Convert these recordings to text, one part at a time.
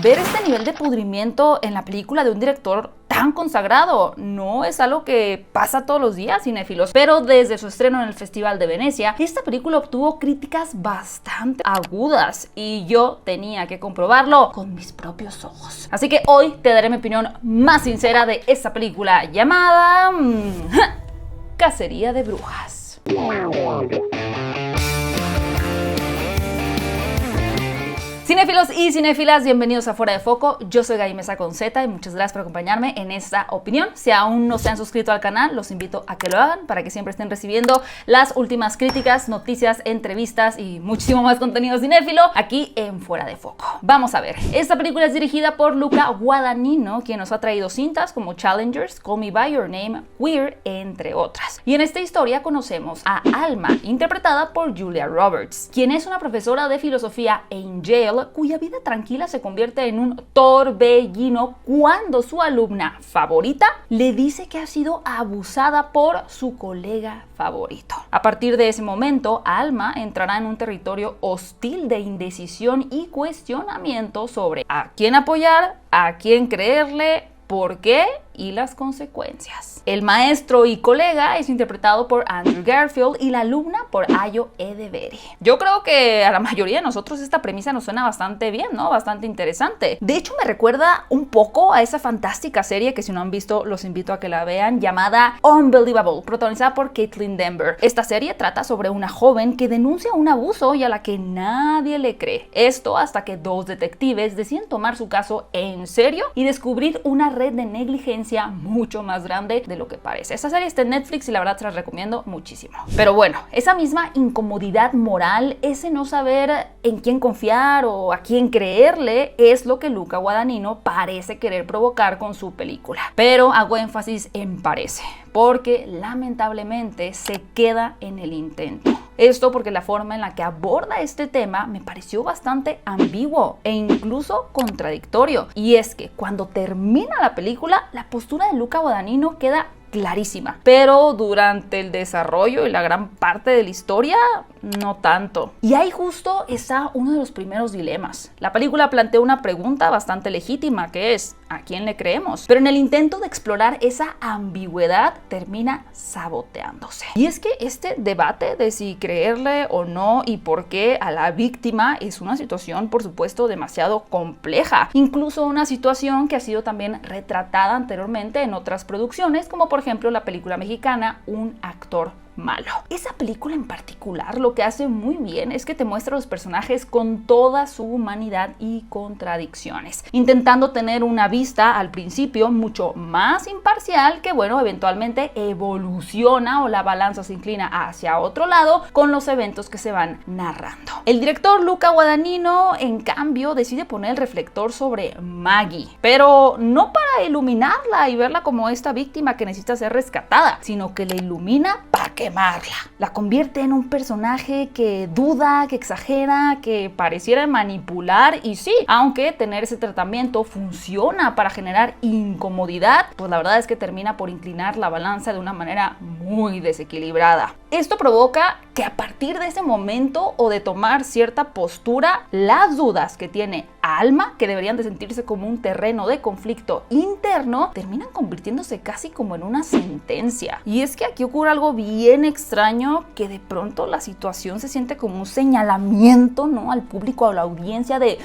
ver este nivel de pudrimiento en la película de un director tan consagrado no es algo que pasa todos los días, cinéfilos, pero desde su estreno en el Festival de Venecia, esta película obtuvo críticas bastante agudas y yo tenía que comprobarlo con mis propios ojos. Así que hoy te daré mi opinión más sincera de esta película llamada Cacería de Brujas. Cinéfilos y cinéfilas, bienvenidos a Fuera de Foco. Yo soy Gaby Mesa con Z y muchas gracias por acompañarme en esta opinión. Si aún no se han suscrito al canal, los invito a que lo hagan para que siempre estén recibiendo las últimas críticas, noticias, entrevistas y muchísimo más contenido cinéfilo aquí en Fuera de Foco. Vamos a ver, esta película es dirigida por Luca Guadagnino, quien nos ha traído cintas como Challengers, Call Me By Your Name, Queer, entre otras. Y en esta historia conocemos a Alma, interpretada por Julia Roberts, quien es una profesora de filosofía en Yale, cuya vida tranquila se convierte en un torbellino cuando su alumna favorita le dice que ha sido abusada por su colega favorito. A partir de ese momento, Alma entrará en un territorio hostil de indecisión y cuestionamiento sobre a quién apoyar, a quién creerle, por qué y las consecuencias. El maestro y colega es interpretado por Andrew Garfield y la alumna por Ayo Edebiri. Yo creo que a la mayoría de nosotros esta premisa nos suena bastante bien, ¿no? Bastante interesante. De hecho, me recuerda un poco a esa fantástica serie que si no han visto, los invito a que la vean, llamada Unbelievable, protagonizada por Caitlin Denver. Esta serie trata sobre una joven que denuncia un abuso y a la que nadie le cree. Esto hasta que dos detectives deciden tomar su caso en serio y descubrir una red de negligencia mucho más grande de lo que parece. Esta serie está en Netflix y la verdad se las recomiendo muchísimo. Pero bueno, esa misma incomodidad moral, ese no saber en quién confiar o a quién creerle, es lo que Luca Guadagnino parece querer provocar con su película. Pero hago énfasis en parece, porque lamentablemente se queda en el intento. Esto porque la forma en la que aborda este tema me pareció bastante ambiguo e incluso contradictorio. Y es que cuando termina la película, la postura de Luca Guadagnino queda clarísima, pero durante el desarrollo y la gran parte de la historia, no tanto. Y ahí justo está uno de los primeros dilemas. La película plantea una pregunta bastante legítima, que es ¿a quién le creemos? Pero en el intento de explorar esa ambigüedad termina saboteándose. Y es que este debate de si creerle o no y por qué a la víctima es una situación, por supuesto, demasiado compleja. Incluso una situación que ha sido también retratada anteriormente en otras producciones, como por ejemplo la película mexicana Un actor malo. Esa película en particular lo que hace muy bien es que te muestra a los personajes con toda su humanidad y contradicciones, intentando tener una vista al principio mucho más imparcial que, bueno, eventualmente evoluciona o la balanza se inclina hacia otro lado con los eventos que se van narrando. El director Luca Guadagnino, en cambio, decide poner el reflector sobre Maggie, pero no para iluminarla y verla como esta víctima que necesita ser rescatada, sino que la ilumina para quemarla. La convierte en un personaje que duda, que exagera, que pareciera manipular y sí, aunque tener ese tratamiento funciona para generar incomodidad, pues la verdad es que termina por inclinar la balanza de una manera muy desequilibrada. Esto provoca que a partir de ese momento o de tomar cierta postura, las dudas que tiene Alma, que deberían de sentirse como un terreno de conflicto interno, terminan convirtiéndose casi como en una sentencia. Y es que aquí ocurre algo bien extraño, que de pronto la situación se siente como un señalamiento, ¿no?, al público, a la audiencia de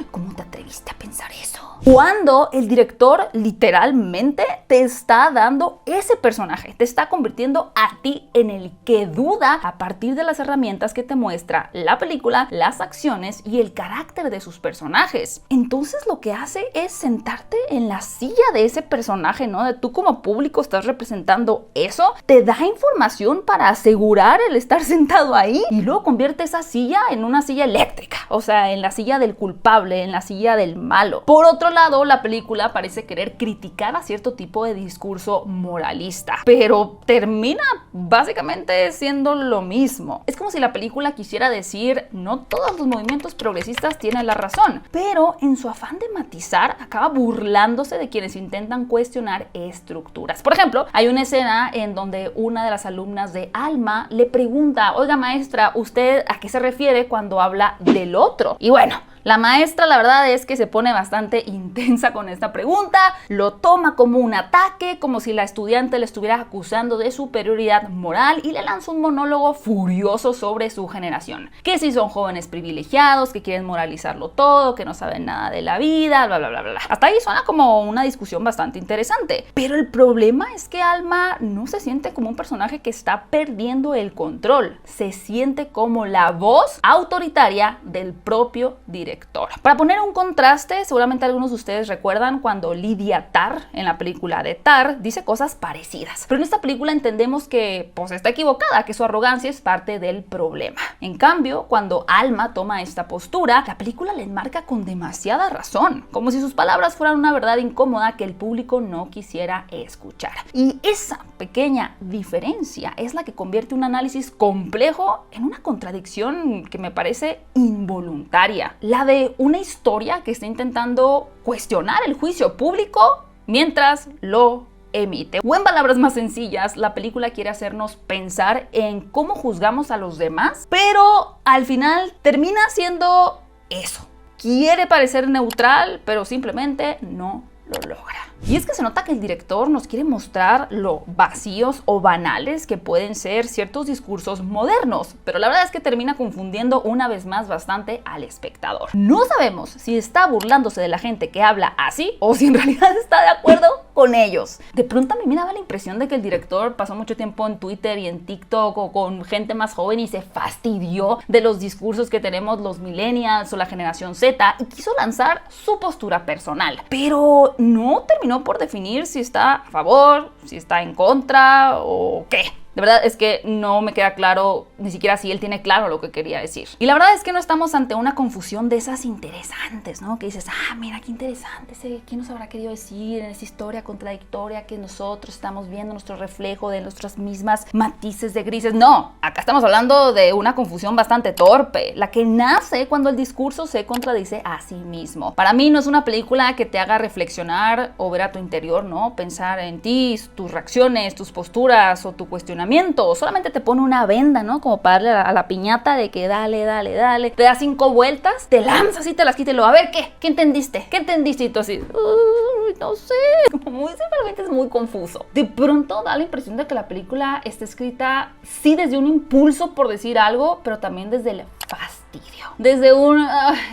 ¿cómo te atreviste a pensar eso? Cuando el director literalmente te está dando ese personaje, te está convirtiendo a ti en el que duda a partir de las herramientas que te muestra la película, las acciones y el carácter de sus personajes. Entonces lo que hace es sentarte en la silla de ese personaje, ¿no? De tú como público estás representando eso, te da información para asegurar el estar sentado ahí y luego convierte esa silla en una silla eléctrica, o sea, en la silla del culpable, en la silla del malo. Por otro lado, la película parece querer criticar a cierto tipo de discurso moralista, pero termina básicamente siendo lo mismo. Es como si la película quisiera decir, no todos los movimientos progresistas tienen la razón, pero en su afán de matizar, acaba burlándose de quienes intentan cuestionar estructuras. Por ejemplo, hay una escena en donde una de las alumnas de Alma le pregunta, oiga maestra, ¿usted a qué se refiere cuando habla del otro? Y bueno, la maestra la verdad es que se pone bastante intensa con esta pregunta, lo toma como un ataque, como si la estudiante le estuviera acusando de superioridad moral y le lanza un monólogo furioso sobre su generación. Que si son jóvenes privilegiados, que quieren moralizarlo todo, que no saben nada de la vida, bla bla bla bla. Hasta ahí suena como una discusión bastante interesante. Pero el problema es que Alma no se siente como un personaje que está perdiendo el control, se siente como la voz autoritaria del propio director. Para poner un contraste, seguramente algunos de ustedes recuerdan cuando Lydia Tarr, en la película de Tar, dice cosas parecidas. Pero en esta película entendemos que pues está equivocada, que su arrogancia es parte del problema. En cambio, cuando Alma toma esta postura, la película le enmarca con demasiada razón, como si sus palabras fueran una verdad incómoda que el público no quisiera escuchar. Y esa pequeña diferencia es la que convierte un análisis complejo en una contradicción que me parece involuntaria. La de una historia que está intentando cuestionar el juicio público mientras lo emite. O en palabras más sencillas, la película quiere hacernos pensar en cómo juzgamos a los demás, pero al final termina siendo eso. Quiere parecer neutral, pero simplemente no lo logra. Y es que se nota que el director nos quiere mostrar lo vacíos o banales que pueden ser ciertos discursos modernos, pero la verdad es que termina confundiendo una vez más bastante al espectador. No sabemos si está burlándose de la gente que habla así o si en realidad está de acuerdo con ellos. De pronto a mí me daba la impresión de que el director pasó mucho tiempo en Twitter y en TikTok o con gente más joven y se fastidió de los discursos que tenemos los millennials o la generación Z y quiso lanzar su postura personal, pero no terminó por definir si está a favor, si está en contra o qué. De verdad es que no me queda claro ni siquiera si él tiene claro lo que quería decir. Y la verdad es que no estamos ante una confusión de esas interesantes, ¿no? Que dices, mira qué interesante, ¿qué nos habrá querido decir en esa historia contradictoria que nosotros estamos viendo nuestro reflejo de nuestras mismas matices de grises? No, acá estamos hablando de una confusión bastante torpe, la que nace cuando el discurso se contradice a sí mismo. Para mí no es una película que te haga reflexionar o ver a tu interior, ¿no? Pensar en ti, tus reacciones, tus posturas o tu cuestionamiento. Solamente te pone una venda, ¿no? Como para darle a la piñata de que dale, te da 5 vueltas, te lanzas y te las quita y luego, a ver, ¿qué entendiste? ¿Qué entendiste? Y tú así, no sé, como simplemente es muy confuso. De pronto da la impresión de que la película está escrita, sí, desde un impulso por decir algo, pero también desde el fastidio. Desde un,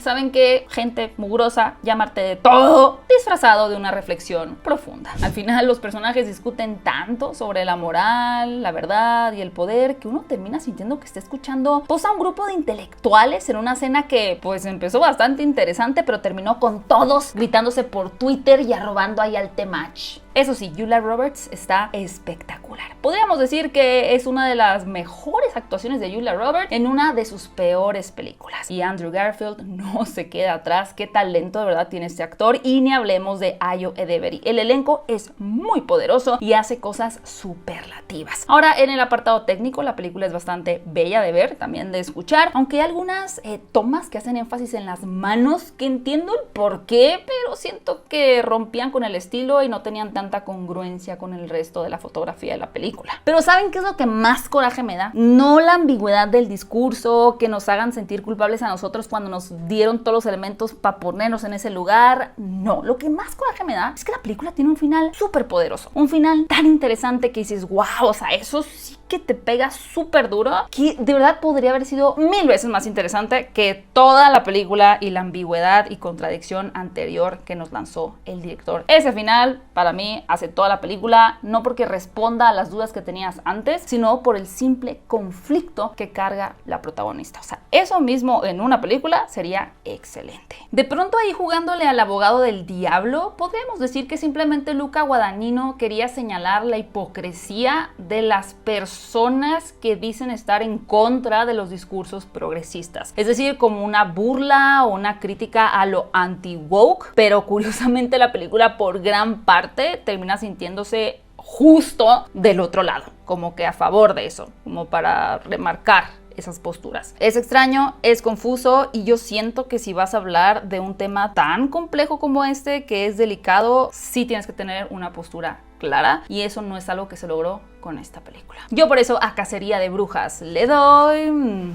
¿saben qué? Gente mugrosa, llamarte de todo, disfrazado de una reflexión profunda. Al final los personajes discuten tanto sobre la moral, la verdad y el poder que uno termina sintiendo que está escuchando pues a un grupo de intelectuales en una escena que pues empezó bastante interesante, pero terminó con todos gritándose por Twitter y arrobando ahí al Temach. Eso sí, Julia Roberts está espectacular. Podríamos decir que es una de las mejores actuaciones de Julia Roberts en una de sus peores películas. Y Andrew Garfield no se queda atrás. Qué talento de verdad tiene este actor. Y ni hablemos de Ayo Edebiri. El elenco es muy poderoso y hace cosas superlativas. Ahora, en el apartado técnico, la película es bastante bella de ver, también de escuchar. Aunque hay algunas tomas que hacen énfasis en las manos, que entiendo el porqué, pero siento que rompían con el estilo y no tenían tanta congruencia con el resto de la fotografía de la película. Pero ¿saben qué es lo que más coraje me da? No la ambigüedad del discurso, que nos hagan sentir culpables a nosotros cuando nos dieron todos los elementos para ponernos en ese lugar. No, lo que más coraje me da es que la película tiene un final súper poderoso, un final tan interesante que dices, wow, o sea, eso sí que te pega súper duro, que de verdad podría haber sido 1000 veces más interesante que toda la película y la ambigüedad y contradicción anterior que nos lanzó el director. Ese final, para mí, hace toda la película, no porque responda a las dudas que tenías antes, sino por el simple conflicto que carga la protagonista. O sea, eso mismo en una película sería excelente. De pronto ahí jugándole al abogado del diablo, podríamos decir que simplemente Luca Guadagnino quería señalar la hipocresía de las personas personas que dicen estar en contra de los discursos progresistas. Es decir, como una burla o una crítica a lo anti-woke, pero curiosamente la película por gran parte termina sintiéndose justo del otro lado, como que a favor de eso, como para remarcar esas posturas. Es extraño, es confuso y yo siento que si vas a hablar de un tema tan complejo como este, que es delicado, sí tienes que tener una postura clara y eso no es algo que se logró con esta película. Yo por eso a Cacería de Brujas le doy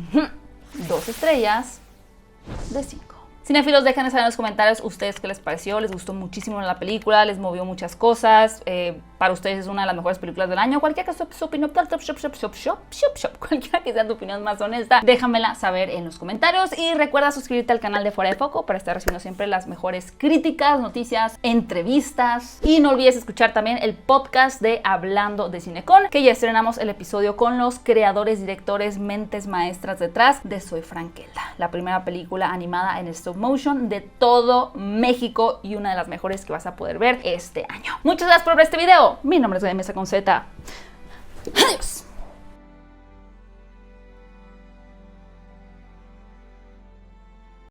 2 estrellas de 5. Cinéfilos, déjenme saber en los comentarios ustedes qué les pareció. ¿Les gustó muchísimo la película? ¿Les movió muchas cosas? Para ustedes es una de las mejores películas del año. Cualquiera que sea su opinión, cualquiera que sea tu opinión más honesta, déjamela saber en los comentarios. Y recuerda suscribirte al canal de Fuera de Foco para estar recibiendo siempre las mejores críticas, noticias, entrevistas. Y no olvides escuchar también el podcast de Hablando de Cinecon, que ya estrenamos el episodio con los creadores, directores, mentes maestras detrás de Soy Frankelda, la primera película animada en stop motion de todo México y una de las mejores que vas a poder ver este año. Muchas gracias por ver este video. Mi nombre es Gaby Mesa con Z. Adiós.